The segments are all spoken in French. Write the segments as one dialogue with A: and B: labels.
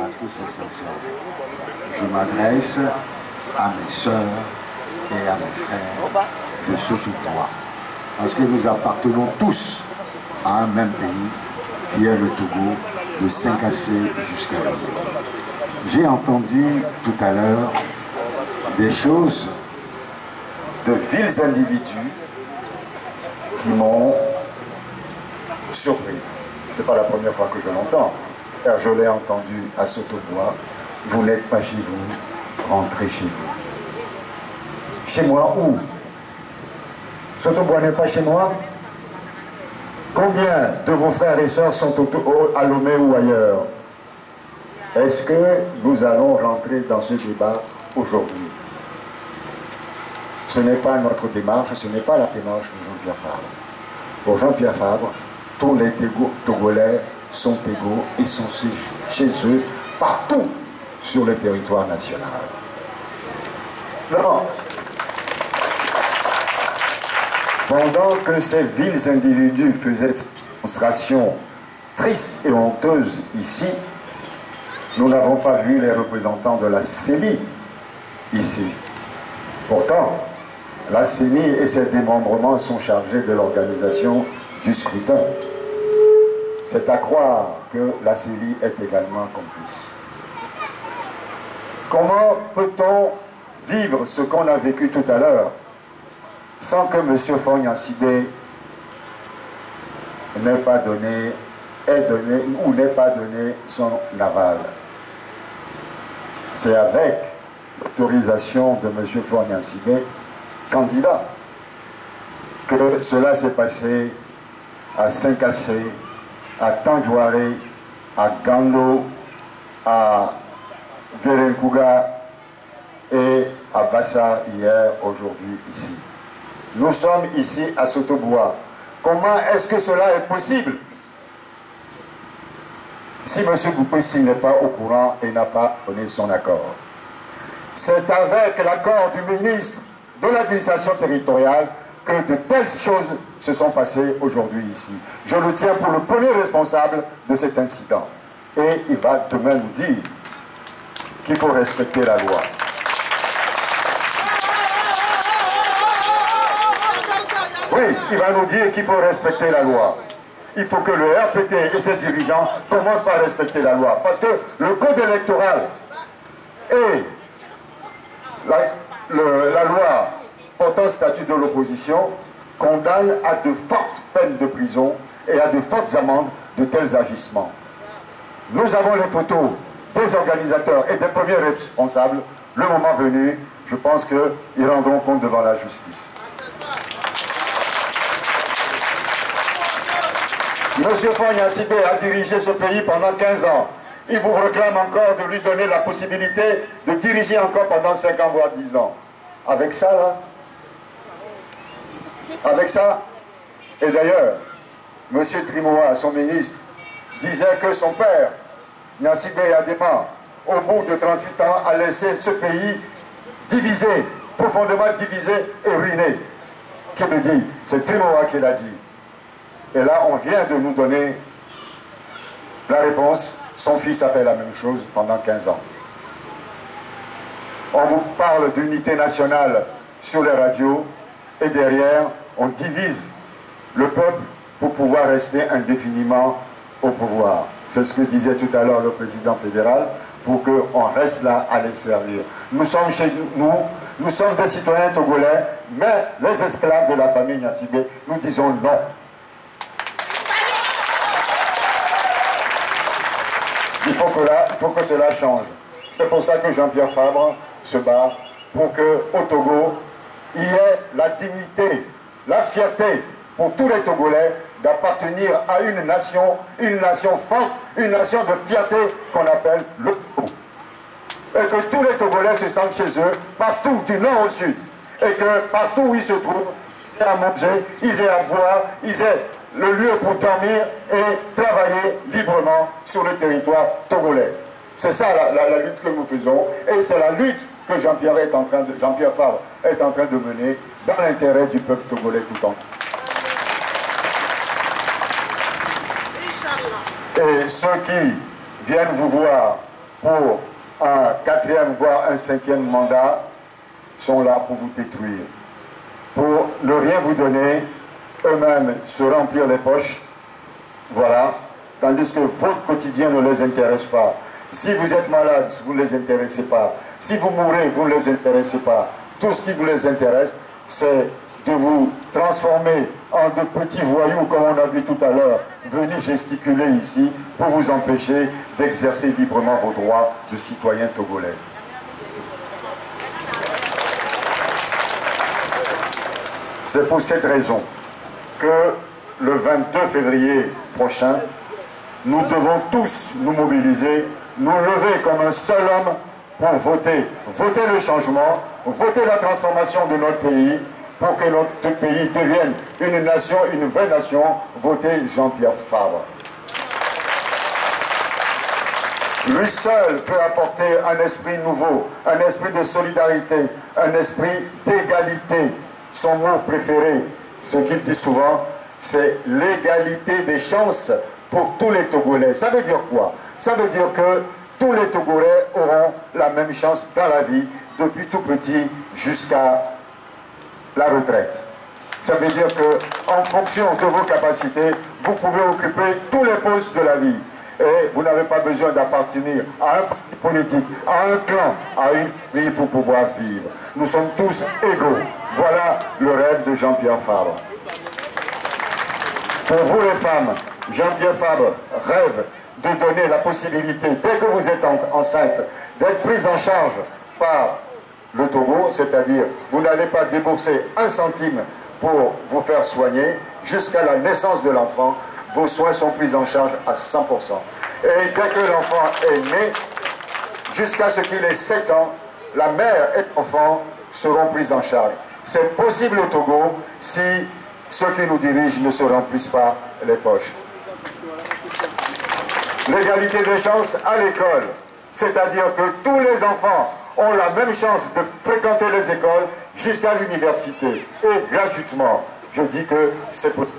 A: parce que c'est sincère. Je m'adresse à mes sœurs et à mes frères de Sotobois, parce que nous appartenons tous à un même pays qui est le Togo, de Saint-Cassé jusqu'à Lomé. J'ai entendu tout à l'heure des choses de vils individus qui m'ont surpris. Ce n'est pas la première fois que je l'entends, car je l'ai entendu à Sotobois. Vous n'êtes pas chez vous, rentrez chez vous. Chez moi où? Sotobois n'est pas chez moi? Combien de vos frères et sœurs sont à Lomé ou ailleurs? Est-ce que nous allons rentrer dans ce débat aujourd'hui? Ce n'est pas notre démarche, ce n'est pas la démarche de Jean-Pierre Fabre. Pour Jean-Pierre Fabre, tous les Togolais sont égaux et sont chez eux partout sur le territoire national. Non. Pendant que ces vils individus faisaient cette démonstration triste et honteuse ici, nous n'avons pas vu les représentants de la CENI ici. Pourtant, la CENI et ses démembrements sont chargés de l'organisation du scrutin. C'est à croire que la CENI est également complice. Comment peut-on vivre ce qu'on a vécu tout à l'heure sans que M. Fognansibé n'ait pas donné son aval? C'est avec l'autorisation de M. Fognansibé, candidat, que cela s'est passé à Saint-Cassé, à Tandjouaré, à Gando, à Guérenkouga et à Bassa hier, aujourd'hui, ici. Nous sommes ici à Sotobois. Comment est-ce que cela est possible si M. Boupessi n'est pas au courant et n'a pas donné son accord? C'est avec l'accord du ministre de l'administration territoriale que de telles choses se sont passées aujourd'hui ici. Je le tiens pour le premier responsable de cet incident. Et il va demain nous dire qu'il faut respecter la loi. Oui, il va nous dire qu'il faut respecter la loi. Il faut que le RPT et ses dirigeants commencent par respecter la loi. Parce que le code électoral et la loi portant statut de l'opposition condamnent à de fortes peines de prison et à de fortes amendes de tels agissements. Nous avons les photos des organisateurs et des premiers responsables. Le moment venu, je pense qu'ils rendront compte devant la justice. Monsieur Fognansibé a dirigé ce pays pendant 15 ans. Il vous réclame encore de lui donner la possibilité de diriger encore pendant 5 ans, voire 10 ans. Avec ça, là, avec ça, et d'ailleurs, monsieur Trimoa, son ministre, disait que son père, Gnassingbé Adema, au bout de 38 ans, a laissé ce pays divisé, profondément divisé et ruiné. Qui le dit? C'est Trimoa qui l'a dit. Et là, on vient de nous donner la réponse. Son fils a fait la même chose pendant 15 ans. On vous parle d'unité nationale sur les radios et derrière, on divise le peuple pour pouvoir rester indéfiniment au pouvoir. C'est ce que disait tout à l'heure le président fédéral, pour qu'on reste là à les servir. Nous sommes chez nous, nous sommes des citoyens togolais, mais les esclaves de la famille Gnassingbé, nous disons non. Il faut que cela change. C'est pour ça que Jean-Pierre Fabre se bat pour qu'au Togo, il y ait la dignité, la fierté pour tous les Togolais d'appartenir à une nation forte, une nation de fierté qu'on appelle le Togo. Et que tous les Togolais se sentent chez eux, partout, du nord au sud. Et que partout où ils se trouvent, ils aient à manger, ils aient à boire, ils aient le lieu pour dormir et travailler librement sur le territoire togolais. C'est ça la lutte que nous faisons et c'est la lutte que Jean-Pierre Fabre est en train de mener dans l'intérêt du peuple togolais tout entier. Et ceux qui viennent vous voir pour un 4e, voire un 5e mandat, sont là pour vous détruire. Pour ne rien vous donner, eux-mêmes se remplir les poches, voilà, tandis que votre quotidien ne les intéresse pas. Si vous êtes malade, vous ne les intéressez pas. Si vous mourrez, vous ne les intéressez pas. Tout ce qui vous les intéresse, c'est de vous transformer en de petits voyous, comme on a vu tout à l'heure, venir gesticuler ici pour vous empêcher d'exercer librement vos droits de citoyens togolais. C'est pour cette raison que le 22 février prochain, nous devons tous nous mobiliser, nous lever comme un seul homme pour voter. Voter le changement, voter la transformation de notre pays, pour que notre pays devienne une nation, une vraie nation, voter Jean-Pierre Fabre. Lui seul peut apporter un esprit nouveau, un esprit de solidarité, un esprit d'égalité. Son mot préféré, ce qu'il dit souvent, c'est l'égalité des chances pour tous les Togolais. Ça veut dire quoi? Ça veut dire que tous les Togolais auront la même chance dans la vie, depuis tout petit jusqu'à la retraite. Ça veut dire que, en fonction de vos capacités, vous pouvez occuper tous les postes de la vie. Et vous n'avez pas besoin d'appartenir à un parti politique, à un clan, à une famille pour pouvoir vivre. Nous sommes tous égaux. Voilà le rêve de Jean-Pierre Fabre. Pour vous les femmes, Jean-Pierre Fabre rêve de donner la possibilité, dès que vous êtes enceinte, d'être prise en charge par le Togo, c'est-à-dire vous n'allez pas débourser un centime pour vous faire soigner, jusqu'à la naissance de l'enfant, vos soins sont pris en charge à 100%. Et dès que l'enfant est né, jusqu'à ce qu'il ait 7 ans, la mère et l'enfant seront pris en charge. C'est possible au Togo si ceux qui nous dirigent ne se remplissent pas les poches. L'égalité des chances à l'école, c'est-à-dire que tous les enfants ont la même chance de fréquenter les écoles jusqu'à l'université et gratuitement. Je dis que c'est possible.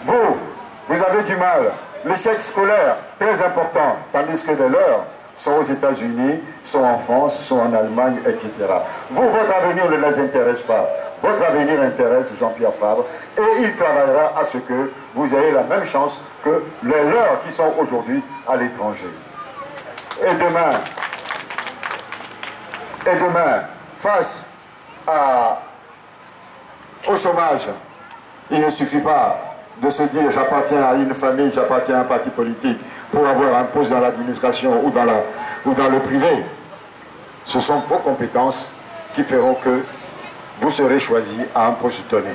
A: Vous avez du mal. L'échec scolaire, très important, tandis que les leurs sont aux États-Unis, sont en France, sont en Allemagne, etc. Vous, votre avenir ne les intéresse pas. Votre avenir intéresse Jean-Pierre Fabre et il travaillera à ce que vous ayez la même chance que les leurs qui sont aujourd'hui à l'étranger. Et demain, face au chômage, il ne suffit pas de se dire j'appartiens à une famille, j'appartiens à un parti politique pour avoir un poste dans l'administration ou dans le privé. Ce sont vos compétences qui feront que vous serez choisi à un poste donné.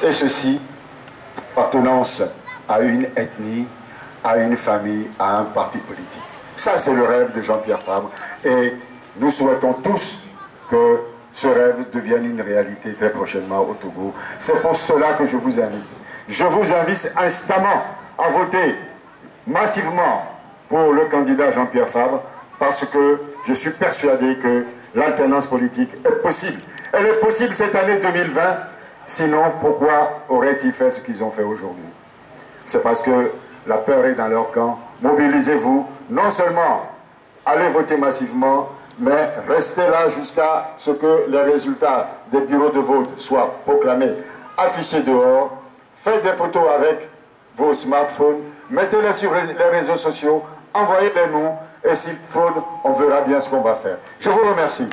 A: Et ceci, appartenance à une ethnie, à une famille, à un parti politique. Ça, c'est le rêve de Jean-Pierre Fabre. Et nous souhaitons tous que ce rêve devienne une réalité très prochainement au Togo. C'est pour cela que je vous invite. Je vous invite instamment à voter massivement pour le candidat Jean-Pierre Fabre parce que je suis persuadé que l'alternance politique est possible. Elle est possible cette année 2020, sinon pourquoi auraient-ils fait ce qu'ils ont fait aujourd'hui? C'est parce que la peur est dans leur camp. Mobilisez-vous, non seulement allez voter massivement, mais restez là jusqu'à ce que les résultats des bureaux de vote soient proclamés, affichés dehors. Faites des photos avec vos smartphones, mettez-les sur les réseaux sociaux, envoyez-les nous, et s'il faut, on verra bien ce qu'on va faire. Je vous remercie.